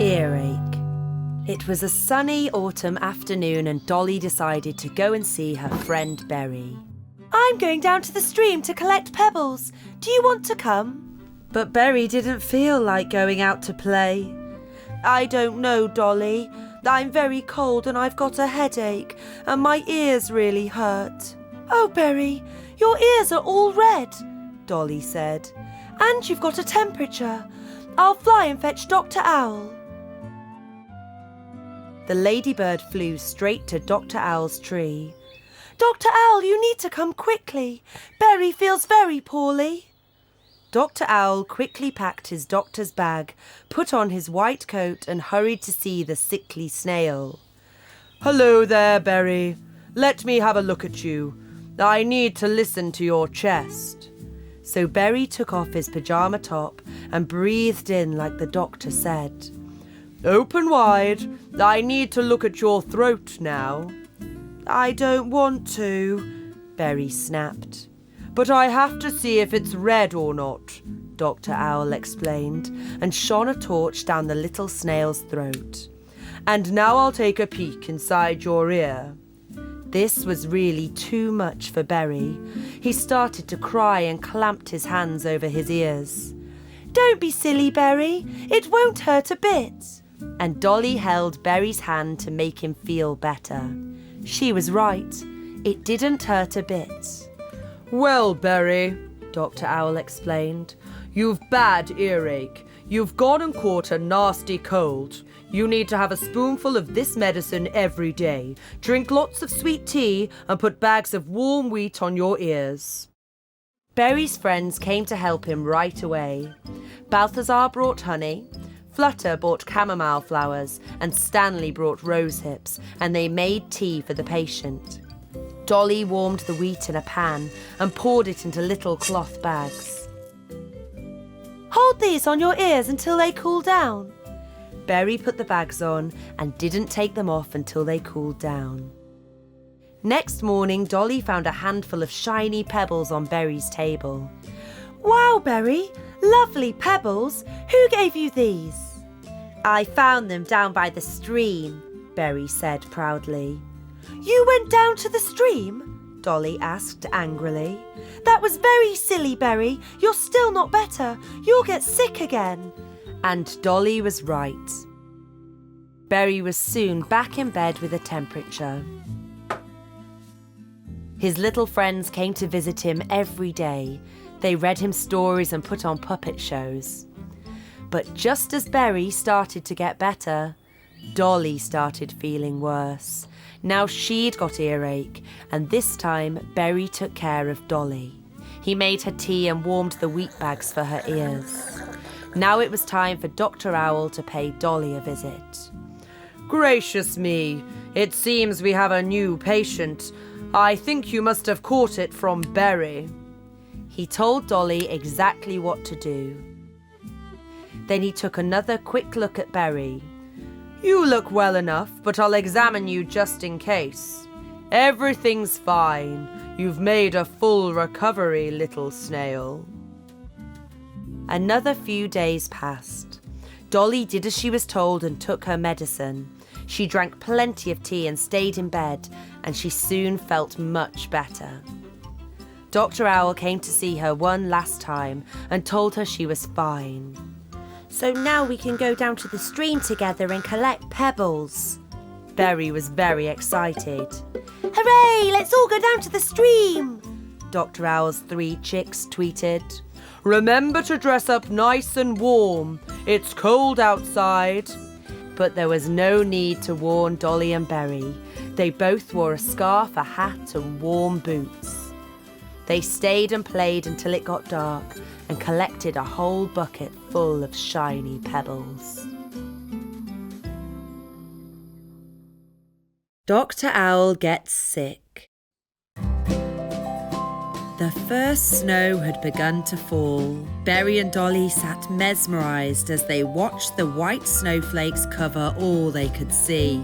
Earache. It was a sunny autumn afternoon and Dolly decided to go and see her friend Berry. I'm going down to the stream to collect pebbles. Do you want to come? But Berry didn't feel like going out to play. I don't know, Dolly. I'm very cold and I've got a headache and my ears really hurt. Oh, Berry, your ears are all red, Dolly said. And you've got a temperature. I'll fly and fetch Dr. Owl. The ladybird flew straight to Dr. Owl's tree. Dr. Owl, you need to come quickly. Berry feels very poorly. Dr. Owl quickly packed his doctor's bag, put on his white coat and hurried to see the sickly snail. Hello there, Berry. Let me have a look at you. I need to listen to your chest. So Berry took off his pyjama top and breathed in like the doctor said. Open wide. I need to look at your throat now. I don't want to, Berry snapped. But I have to see if it's red or not, Dr. Owl explained and shone a torch down the little snail's throat. And now I'll take a peek inside your ear. This was really too much for Berry. He started to cry and clamped his hands over his ears. Don't be silly, Berry. It won't hurt a bit. And Dolly held Berry's hand to make him feel better. She was right. It didn't hurt a bit. Well, Berry, Dr. Owl explained, you've bad earache. You've gone and caught a nasty cold. You need to have a spoonful of this medicine every day. Drink lots of sweet tea and put bags of warm wheat on your ears. Berry's friends came to help him right away. Balthazar brought honey, Flutter bought chamomile flowers, and Stanley brought rose hips, and they made tea for the patient. Dolly warmed the wheat in a pan and poured it into little cloth bags. Hold these on your ears until they cool down. Berry put the bags on and didn't take them off until they cooled down. Next morning, Dolly found a handful of shiny pebbles on Berry's table. Wow, Berry! Lovely pebbles! Who gave you these? I found them down by the stream, Berry said proudly. You went down to the stream? Dolly asked angrily. That was very silly, Berry. You're still not better. You'll get sick again. And Dolly was right. Berry was soon back in bed with a temperature. His little friends came to visit him every day. They read him stories and put on puppet shows. But just as Berry started to get better, Dolly started feeling worse. Now she'd got earache, and this time Berry took care of Dolly. He made her tea and warmed the wheat bags for her ears. Now it was time for Dr. Owl to pay Dolly a visit. Gracious me, it seems we have a new patient. I think you must have caught it from Berry. He told Dolly exactly what to do. Then he took another quick look at Berry. You look well enough, but I'll examine you just in case. Everything's fine. You've made a full recovery, little snail. Another few days passed. Dolly did as she was told and took her medicine. She drank plenty of tea and stayed in bed, and she soon felt much better. Dr. Owl came to see her one last time and told her she was fine. So now we can go down to the stream together and collect pebbles. Berry was very excited. Hooray! Let's all go down to the stream! Dr. Owl's 3 chicks tweeted. Remember to dress up nice and warm. It's cold outside. But there was no need to warn Dolly and Berry. They both wore a scarf, a hat and warm boots. They stayed and played until it got dark and collected a whole bucket full of shiny pebbles. Dr. Owl gets sick. The first snow had begun to fall. Berry and Dolly sat mesmerised as they watched the white snowflakes cover all they could see.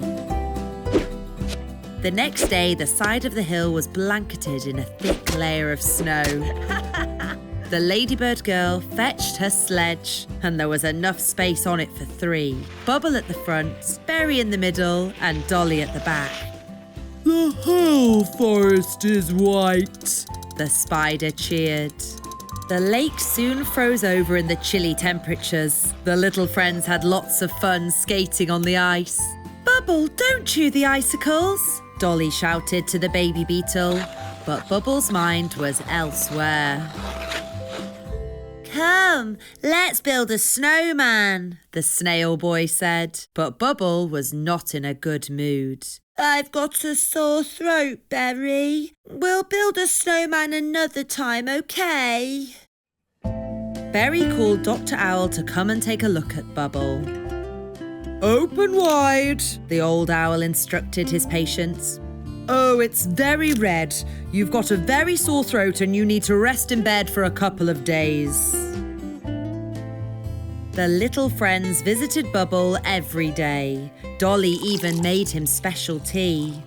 The next day, the side of the hill was blanketed in a thick layer of snow. The ladybird girl fetched her sledge, and there was enough space on it for 3. Bubble at the front, Berry in the middle, and Dolly at the back. The whole forest is white, the spider cheered. The lake soon froze over in the chilly temperatures. The little friends had lots of fun skating on the ice. Bubble, don't chew the icicles, Dolly shouted to the baby beetle, but Bubble's mind was elsewhere. Come, let's build a snowman, the snail boy said, but Bubble was not in a good mood. I've got a sore throat, Berry. We'll build a snowman another time, okay? Berry called Dr. Owl to come and take a look at Bubble. Open wide, the old owl instructed his patients. Oh, it's very red. You've got a very sore throat and you need to rest in bed for a couple of days. The little friends visited Bubble every day. Dolly even made him special tea.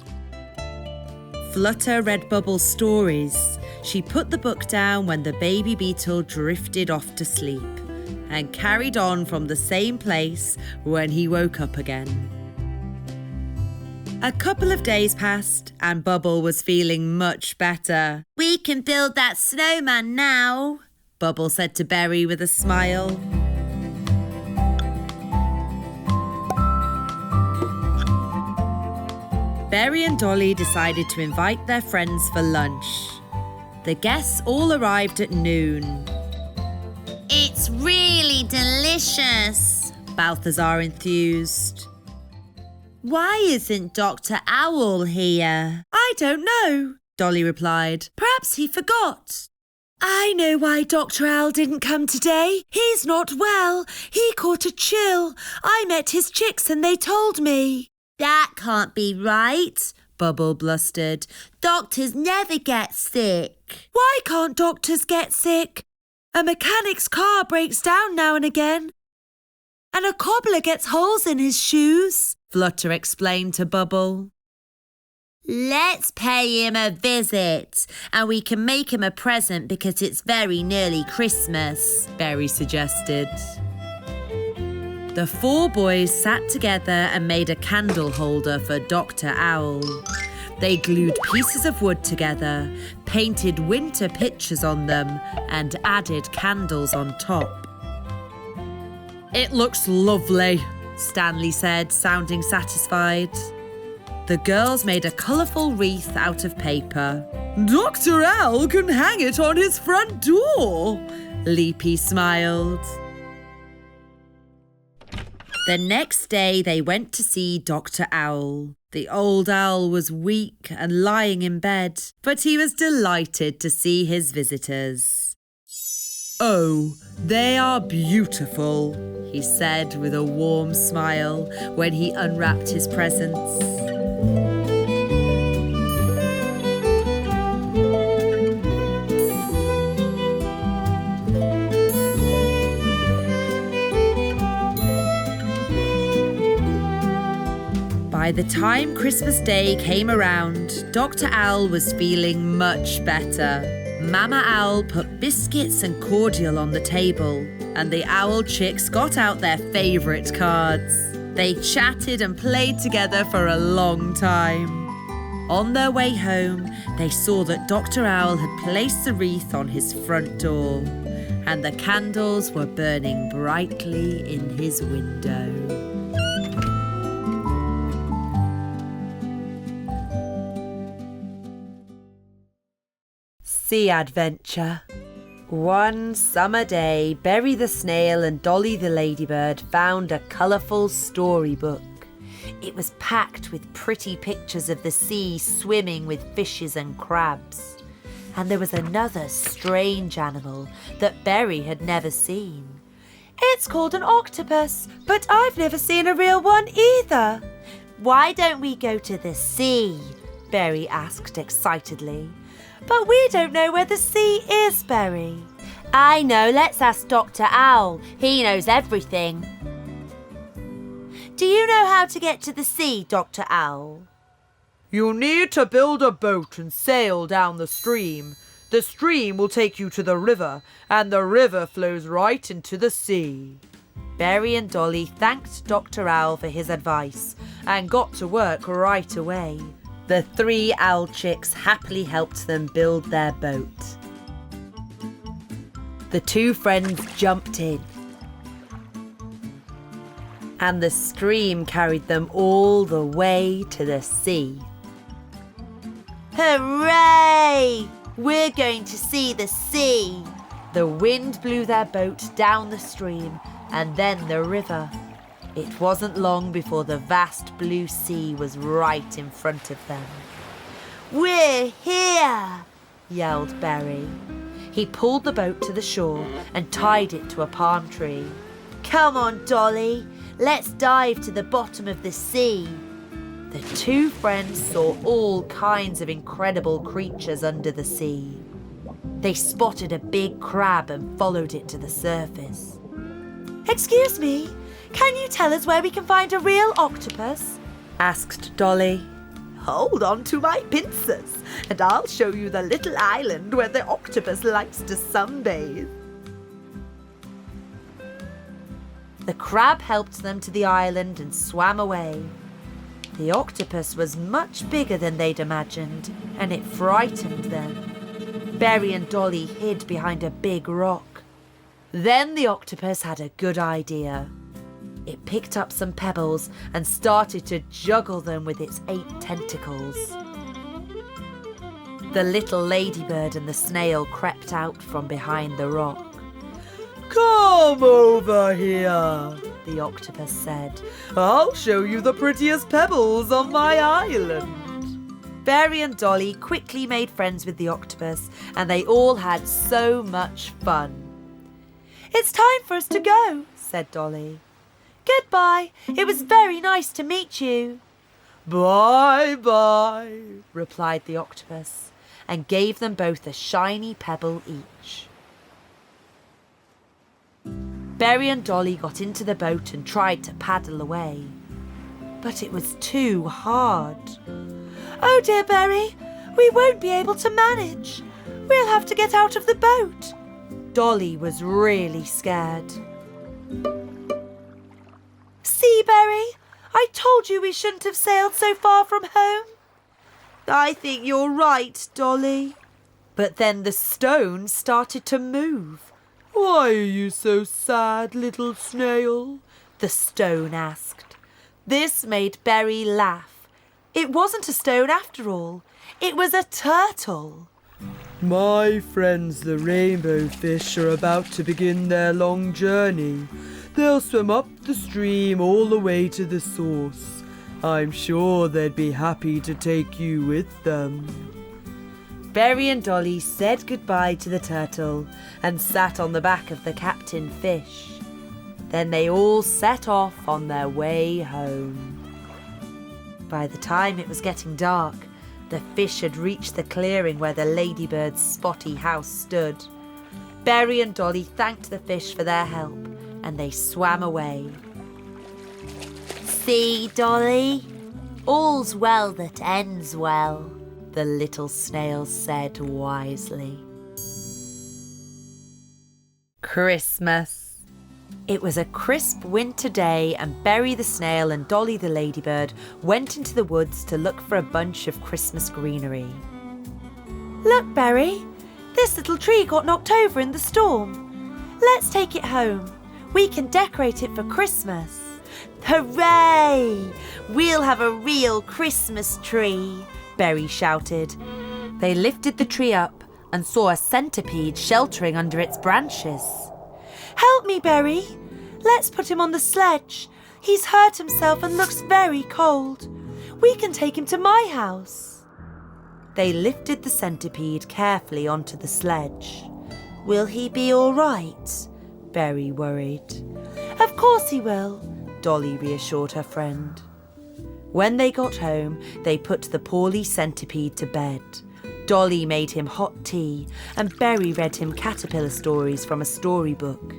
Flutter read Bubble stories. She put the book down when the baby beetle drifted off to sleep and carried on from the same place when he woke up again. A couple of days passed and Bubble was feeling much better. We can build that snowman now, Bubble said to Berry with a smile. Berry and Dolly decided to invite their friends for lunch. The guests all arrived at noon. It's really delicious, Balthazar enthused. Why isn't Dr. Owl here? I don't know, Dolly replied. Perhaps he forgot. I know why Dr. Owl didn't come today. He's not well. He caught a chill. I met his chicks and they told me. That can't be right, Bubble blustered. Doctors never get sick. Why can't doctors get sick? A mechanic's car breaks down now and again. And a cobbler gets holes in his shoes, Flutter explained to Bubble. Let's pay him a visit and we can make him a present because it's very nearly Christmas, Berry suggested. The 4 boys sat together and made a candle holder for Dr. Owl. They glued pieces of wood together, painted winter pictures on them, and added candles on top. It looks lovely, Stanley said, sounding satisfied. The girls made a colourful wreath out of paper. Dr. Owl can hang it on his front door, Leapy smiled. The next day they went to see Dr. Owl. The old owl was weak and lying in bed, but he was delighted to see his visitors. Oh, they are beautiful, he said with a warm smile when he unwrapped his presents. By the time Christmas Day came around, Dr. Owl was feeling much better. Mama Owl put biscuits and cordial on the table, and the owl chicks got out their favourite cards. They chatted and played together for a long time. On their way home, they saw that Dr. Owl had placed the wreath on his front door, and the candles were burning brightly in his window. Sea Adventure. One summer day, Berry the snail and Dolly the ladybird found a colourful storybook. It was packed with pretty pictures of the sea swimming with fishes and crabs. And there was another strange animal that Berry had never seen. It's called an octopus, but I've never seen a real one either. Why don't we go to the sea? Berry asked excitedly. But we don't know where the sea is, Berry. I know, let's ask Dr. Owl. He knows everything. Do you know how to get to the sea, Dr. Owl? You need to build a boat and sail down the stream. The stream will take you to the river, and the river flows right into the sea." Berry and Dolly thanked Dr. Owl for his advice and got to work right away. The 3 owl chicks happily helped them build their boat. The 2 friends jumped in, and the stream carried them all the way to the sea. "Hooray! We're going to see the sea!" The wind blew their boat down the stream and then the river. It wasn't long before the vast blue sea was right in front of them. "We're here!" yelled Berry. He pulled the boat to the shore and tied it to a palm tree. "Come on, Dolly, let's dive to the bottom of the sea." The 2 friends saw all kinds of incredible creatures under the sea. They spotted a big crab and followed it to the surface. "Excuse me, can you tell us where we can find a real octopus?" asked Dolly. "Hold on to my pincers, and I'll show you the little island where the octopus likes to sunbathe." The crab helped them to the island and swam away. The octopus was much bigger than they'd imagined, and it frightened them. Berry and Dolly hid behind a big rock. Then the octopus had a good idea. It picked up some pebbles and started to juggle them with its 8 tentacles. The little ladybird and the snail crept out from behind the rock. "Come over here," the octopus said. "I'll show you the prettiest pebbles on my island." Berry and Dolly quickly made friends with the octopus, and they all had so much fun. "It's time for us to go," said Dolly. "Goodbye. It was very nice to meet you." "Bye-bye," replied the octopus, and gave them both a shiny pebble each. Berry and Dolly got into the boat and tried to paddle away, but it was too hard. "Oh dear, Berry, we won't be able to manage. We'll have to get out of the boat." Dolly was really scared. "See, Berry, I told you we shouldn't have sailed so far from home." "I think you're right, Dolly." But then the stone started to move. "Why are you so sad, little snail?" the stone asked. This made Berry laugh. It wasn't a stone after all. It was a turtle. "My friends, the rainbow fish, are about to begin their long journey. They'll swim up the stream all the way to the source. I'm sure they'd be happy to take you with them." Berry and Dolly said goodbye to the turtle and sat on the back of the captain fish. Then they all set off on their way home. By the time it was getting dark, the fish had reached the clearing where the ladybird's spotty house stood. Berry and Dolly thanked the fish for their help, and they swam away. "See, Dolly, all's well that ends well," the little snail said wisely. Christmas. It was a crisp winter day, and Berry the snail and Dolly the ladybird went into the woods to look for a bunch of Christmas greenery. "Look, Berry, this little tree got knocked over in the storm. Let's take it home. We can decorate it for Christmas." "Hooray! We'll have a real Christmas tree," Berry shouted. They lifted the tree up and saw a centipede sheltering under its branches. "Help me, Berry. Let's put him on the sledge. He's hurt himself and looks very cold. We can take him to my house." They lifted the centipede carefully onto the sledge. "Will he be all right?" Berry worried. "Of course he will," Dolly reassured her friend. When they got home, they put the poorly centipede to bed. Dolly made him hot tea, and Berry read him caterpillar stories from a storybook.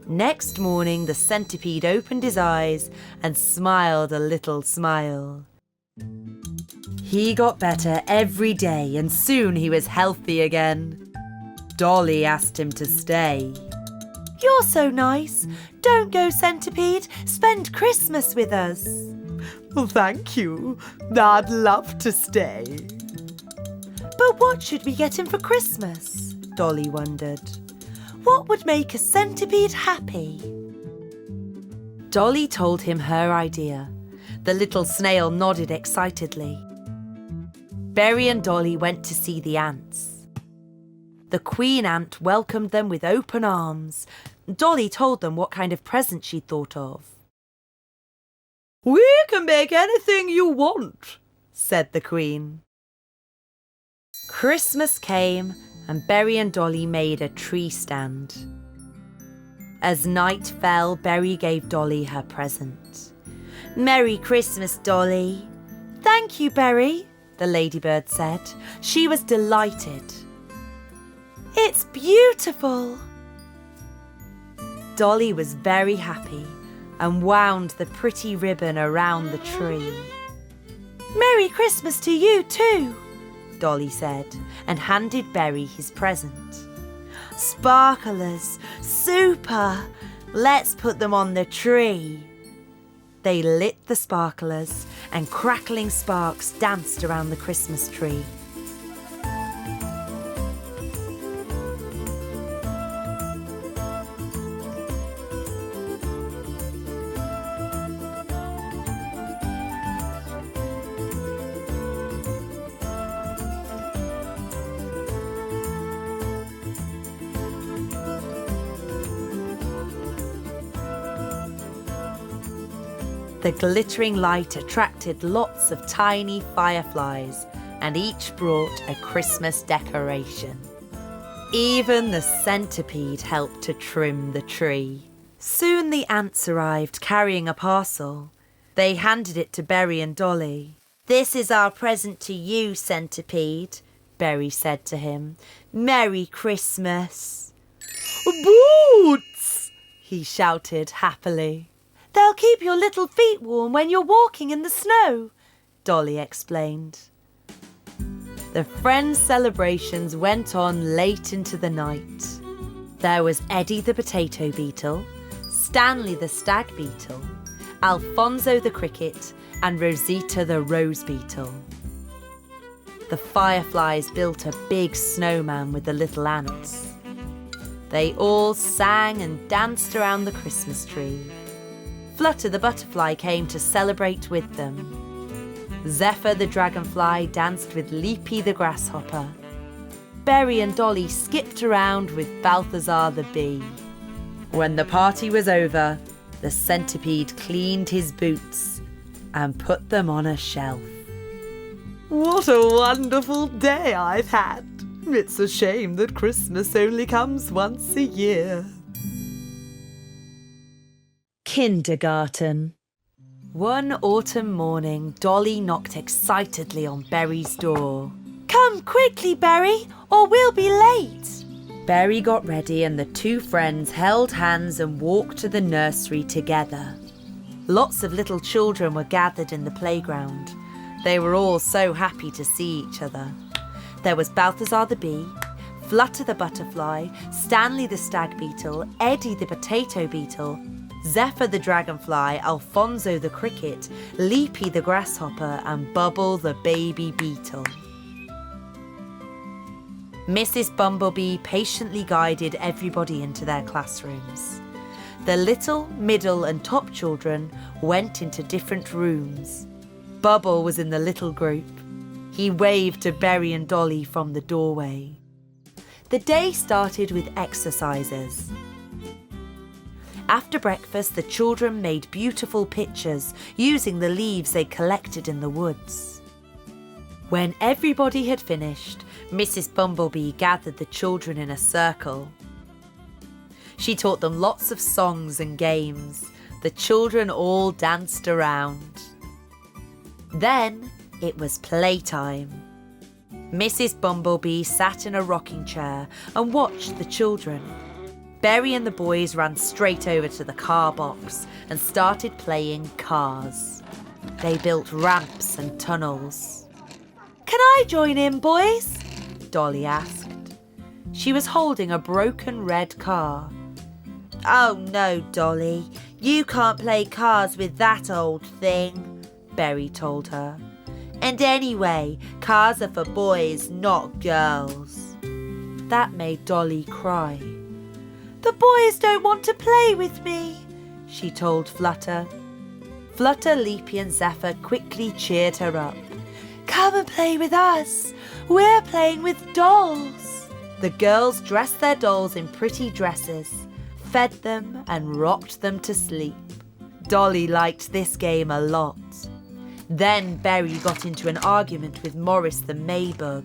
Next morning, the centipede opened his eyes and smiled a little smile. He got better every day and soon he was healthy again. Dolly asked him to stay. You're so nice. Don't go, Centipede. Spend Christmas with us. Well, thank you. I'd love to stay. But what should we get him for Christmas? Dolly wondered. What would make a centipede happy? Dolly told him her idea. The little snail nodded excitedly. Berry and Dolly went to see the ants. The queen ant welcomed them with open arms. Dolly told them what kind of present she'd thought of. We can make anything you want, said the queen. Christmas came and Berry and Dolly made a tree stand. As night fell, Berry gave Dolly her present. Merry Christmas, Dolly. Thank you, Berry, the ladybird said. She was delighted. It's beautiful. Dolly was very happy and wound the pretty ribbon around the tree. Merry Christmas to you too, Dolly said, and handed Berry his present. Sparklers, super! Let's put them on the tree. They lit the sparklers and crackling sparks danced around the Christmas tree. The glittering light attracted lots of tiny fireflies, and each brought a Christmas decoration. Even the centipede helped to trim the tree. Soon the ants arrived carrying a parcel. They handed it to Berry and Dolly. This is our present to you, Centipede, Berry said to him. Merry Christmas. Boots! He shouted happily. They'll keep your little feet warm when you're walking in the snow, Dolly explained. The friends' celebrations went on late into the night. There was Eddie the potato beetle, Stanley the stag beetle, Alfonso the cricket, and Rosita the rose beetle. The fireflies built a big snowman with the little ants. They all sang and danced around the Christmas tree. Flutter the butterfly came to celebrate with them. Zephyr the dragonfly danced with Leapy the grasshopper. Berry and Dolly skipped around with Balthazar the bee. When the party was over, the centipede cleaned his boots and put them on a shelf. What a wonderful day I've had. It's a shame that Christmas only comes once a year. Kindergarten. One autumn morning, Dolly knocked excitedly on Berry's door. Come quickly, Berry, or we'll be late. Berry got ready and the two friends held hands and walked to the nursery together. Lots of little children were gathered in the playground. They were all so happy to see each other. There was Balthazar the bee, Flutter the butterfly, Stanley the stag beetle, Eddie the potato beetle, Zephyr the dragonfly, Alfonso the cricket, Leapy the grasshopper, and Bubble the baby beetle. Mrs. Bumblebee patiently guided everybody into their classrooms. The little, middle and top children went into different rooms. Bubble was in the little group. He waved to Berry and Dolly from the doorway. The day started with exercises. After breakfast, the children made beautiful pictures using the leaves they collected in the woods. When everybody had finished, Mrs. Bumblebee gathered the children in a circle. She taught them lots of songs and games. The children all danced around. Then it was playtime. Mrs. Bumblebee sat in a rocking chair and watched the children. Berry and the boys ran straight over to the car box and started playing cars. They built ramps and tunnels. Can I join in, boys? Dolly asked. She was holding a broken red car. Oh no, Dolly, you can't play cars with that old thing, Berry told her. And anyway, cars are for boys, not girls. That made Dolly cry. The boys don't want to play with me, she told Flutter. Flutter, Leapy and Zephyr quickly cheered her up. Come and play with us. We're playing with dolls. The girls dressed their dolls in pretty dresses, fed them and rocked them to sleep. Dolly liked this game a lot. Then Berry got into an argument with Morris the Maybug.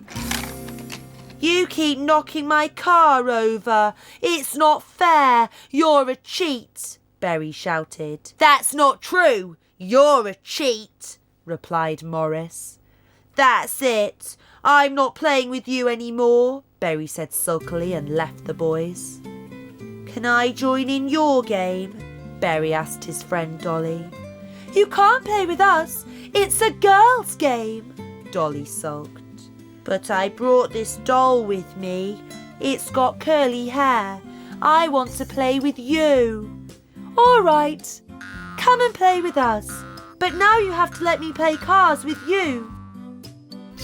You keep knocking my car over. It's not fair. You're a cheat, Berry shouted. That's not true. You're a cheat, replied Morris. That's it. I'm not playing with you anymore, Berry said sulkily and left the boys. Can I join in your game? Berry asked his friend Dolly. You can't play with us. It's a girls' game, Dolly sulked. But I brought this doll with me. It's got curly hair. I want to play with you. All right, come and play with us. But now you have to let me play cars with you.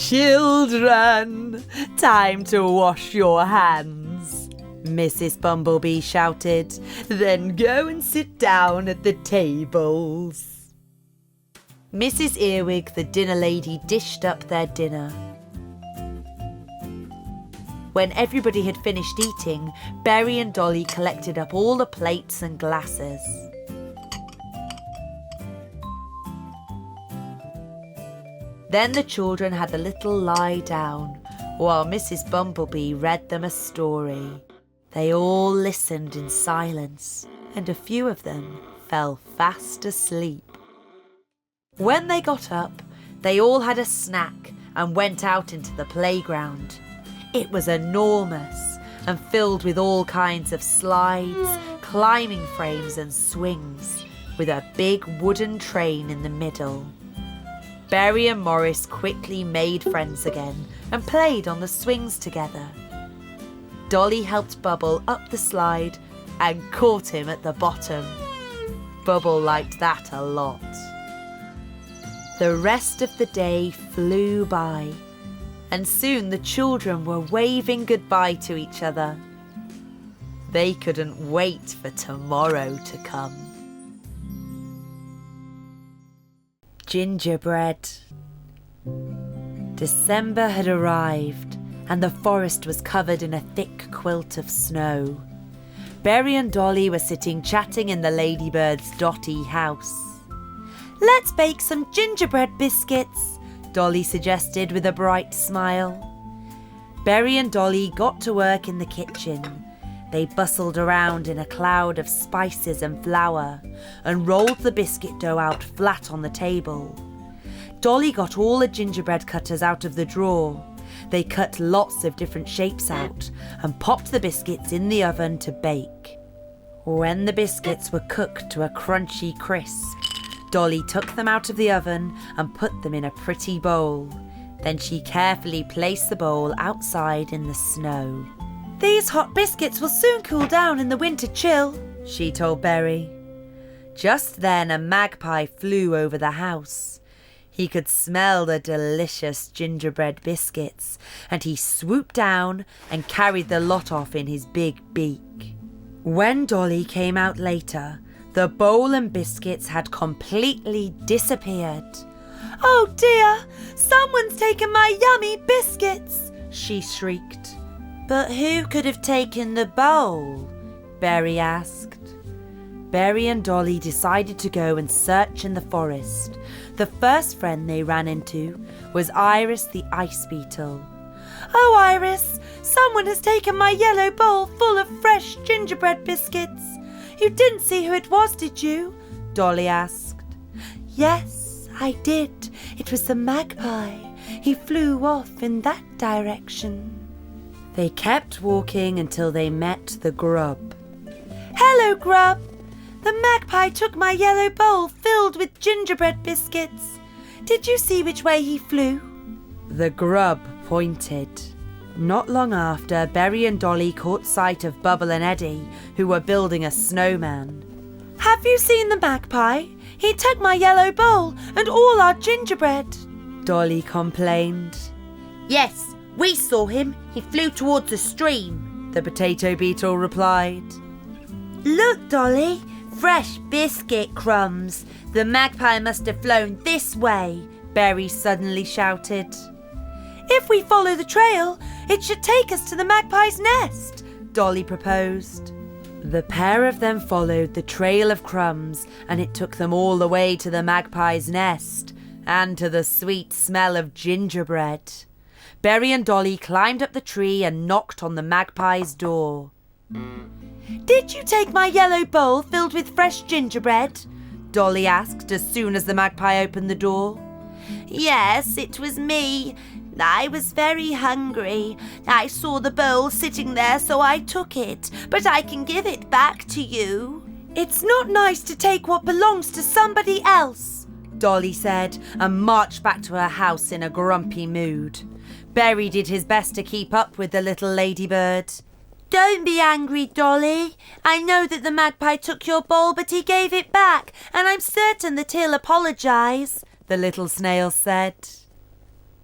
Children, time to wash your hands, Mrs. Bumblebee shouted. Then go and sit down at the tables. Mrs. Earwig, the dinner lady, dished up their dinner. When everybody had finished eating, Berry and Dolly collected up all the plates and glasses. Then the children had a little lie down while Mrs. Bumblebee read them a story. They all listened in silence, and a few of them fell fast asleep. When they got up, they all had a snack and went out into the playground. It was enormous and filled with all kinds of slides, climbing frames and swings, with a big wooden train in the middle. Berry and Morris quickly made friends again and played on the swings together. Dolly helped Bubble up the slide and caught him at the bottom. Bubble liked that a lot. The rest of the day flew by, and soon the children were waving goodbye to each other. They couldn't wait for tomorrow to come. Gingerbread. December had arrived, and the forest was covered in a thick quilt of snow. Berry and Dolly were sitting chatting in the ladybird's dotty house. Let's bake some gingerbread biscuits, Dolly suggested with a bright smile. Berry and Dolly got to work in the kitchen. They bustled around in a cloud of spices and flour and rolled the biscuit dough out flat on the table. Dolly got all the gingerbread cutters out of the drawer. They cut lots of different shapes out and popped the biscuits in the oven to bake. When the biscuits were cooked to a crunchy crisp, Dolly took them out of the oven and put them in a pretty bowl. Then she carefully placed the bowl outside in the snow. These hot biscuits will soon cool down in the winter chill, she told Berry. Just then a magpie flew over the house. He could smell the delicious gingerbread biscuits, and he swooped down and carried the lot off in his big beak. When Dolly came out later, the bowl and biscuits had completely disappeared. Oh dear, someone's taken my yummy biscuits, she shrieked. But who could have taken the bowl? Berry asked. Berry and Dolly decided to go and search in the forest. The first friend they ran into was Iris the ice beetle. Oh Iris, someone has taken my yellow bowl full of fresh gingerbread biscuits. You didn't see who it was, did you? Dolly asked. Yes, I did. It was the magpie. He flew off in that direction. They kept walking until they met the grub. Hello, Grub. The magpie took my yellow bowl filled with gingerbread biscuits. Did you see which way he flew? The grub pointed. Not long after, Berry and Dolly caught sight of Bubble and Eddie, who were building a snowman. Have you seen the magpie? He took my yellow bowl and all our gingerbread, Dolly complained. Yes, we saw him. He flew towards the stream, the potato beetle replied. Look, Dolly, fresh biscuit crumbs. The magpie must have flown this way, Berry suddenly shouted. If we follow the trail, it should take us to the magpie's nest, Dolly proposed. The pair of them followed the trail of crumbs, and it took them all the way to the magpie's nest and to the sweet smell of gingerbread. Berry and Dolly climbed up the tree and knocked on the magpie's door. Did you take my yellow bowl filled with fresh gingerbread? Dolly asked as soon as the magpie opened the door. Yes, it was me. I was very hungry. I saw the bowl sitting there, so I took it, but I can give it back to you. It's not nice to take what belongs to somebody else, Dolly said, and marched back to her house in a grumpy mood. Berry did his best to keep up with the little ladybird. Don't be angry, Dolly. I know that the magpie took your bowl, but he gave it back, and I'm certain that he'll apologise, the little snail said.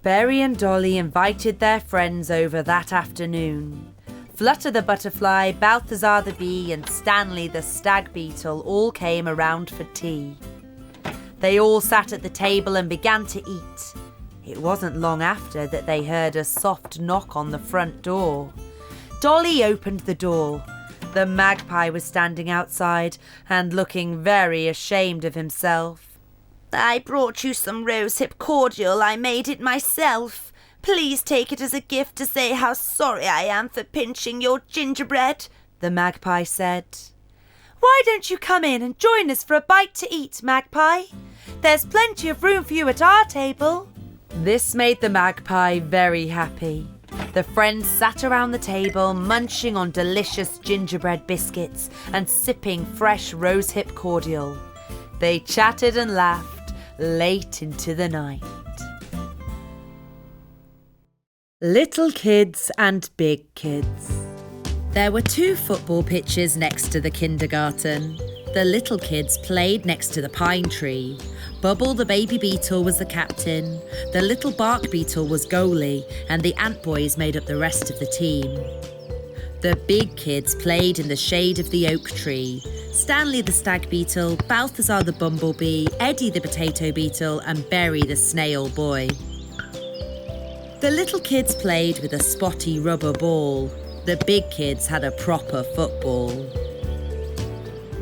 Berry and Dolly invited their friends over that afternoon. Flutter the butterfly, Balthazar the bee, and Stanley the stag beetle all came around for tea. They all sat at the table and began to eat. It wasn't long after that they heard a soft knock on the front door. Dolly opened the door. The magpie was standing outside and looking very ashamed of himself. I brought you some rosehip cordial. I made it myself. Please take it as a gift to say how sorry I am for pinching your gingerbread, the magpie said. Why don't you come in and join us for a bite to eat, Magpie? There's plenty of room for you at our table. This made the magpie very happy. The friends sat around the table, munching on delicious gingerbread biscuits and sipping fresh rosehip cordial. They chatted and laughed late into the night. Little kids and big kids. There were 2 football pitches next to the kindergarten. The little kids played next to the pine tree. Bubble the baby beetle was the captain, the little bark beetle was goalie, and the ant boys made up the rest of the team. The big kids played in the shade of the oak tree. Stanley the stag beetle, Balthazar the bumblebee, Eddie the potato beetle, and Berry the snail boy. The little kids played with a spotty rubber ball. The big kids had a proper football.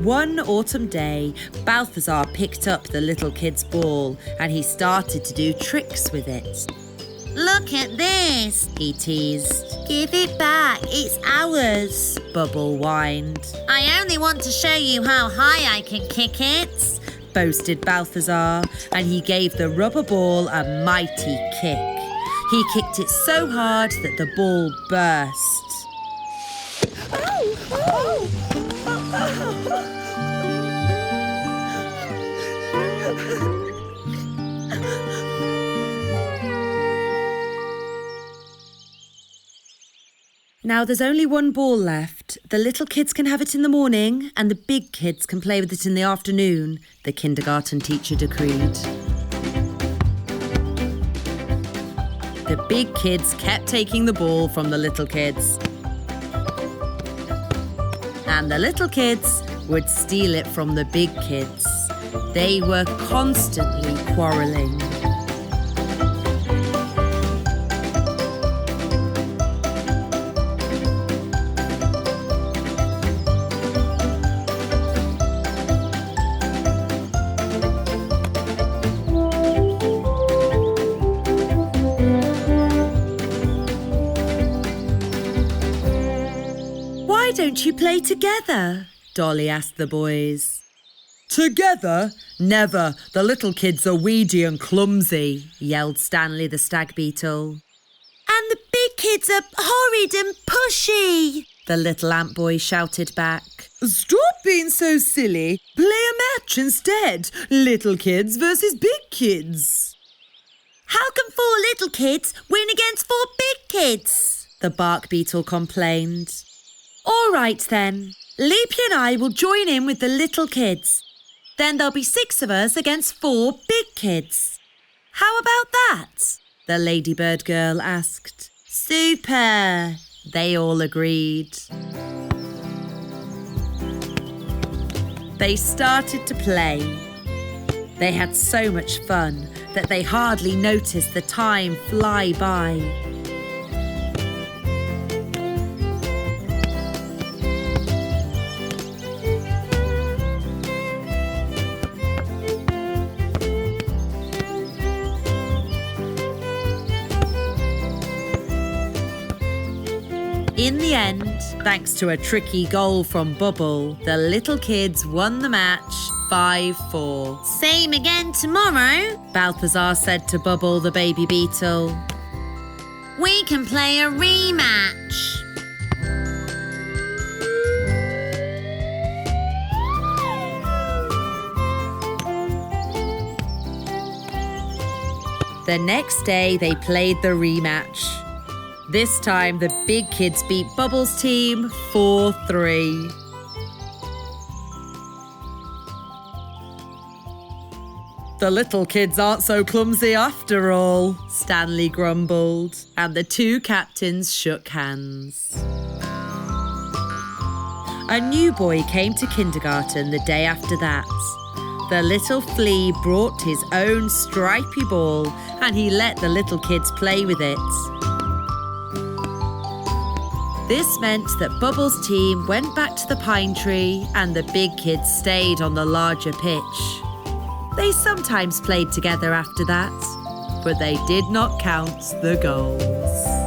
One autumn day, Balthazar picked up the little kid's ball and he started to do tricks with it. Look at this, he teased. Give it back, it's ours, Bubble whined. I only want to show you how high I can kick it, boasted Balthazar, and he gave the rubber ball a mighty kick. He kicked it so hard that the ball burst. Oh, oh. Now there's only one ball left. The little kids can have it in the morning and the big kids can play with it in the afternoon, the kindergarten teacher decreed. The big kids kept taking the ball from the little kids. And the little kids would steal it from the big kids. They were constantly quarrelling. Why don't you play together? Dolly asked the boys. Together? Never. The little kids are weedy and clumsy, yelled Stanley the stag beetle. And the big kids are horrid and pushy, the little ant boy shouted back. Stop being so silly. Play a match instead. Little kids versus big kids. How can 4 little kids win against 4 big kids? The bark beetle complained. All right then, Leapy and I will join in with the little kids. Then there'll be 6 of us against 4 big kids. How about that? The ladybird girl asked. Super, they all agreed. They started to play. They had so much fun that they hardly noticed the time fly by. In the end, thanks to a tricky goal from Bubble, the little kids won the match 5-4. Same again tomorrow, Balthazar said to Bubble the baby beetle. We can play a rematch. The next day they played the rematch. This time, the big kids beat Bubbles' team 4-3. The little kids aren't so clumsy after all, Stanley grumbled, and the 2 captains shook hands. A new boy came to kindergarten the day after that. The little flea brought his own stripy ball, and he let the little kids play with it. This meant that Bubbles' team went back to the pine tree and the big kids stayed on the larger pitch. They sometimes played together after that, but they did not count the goals.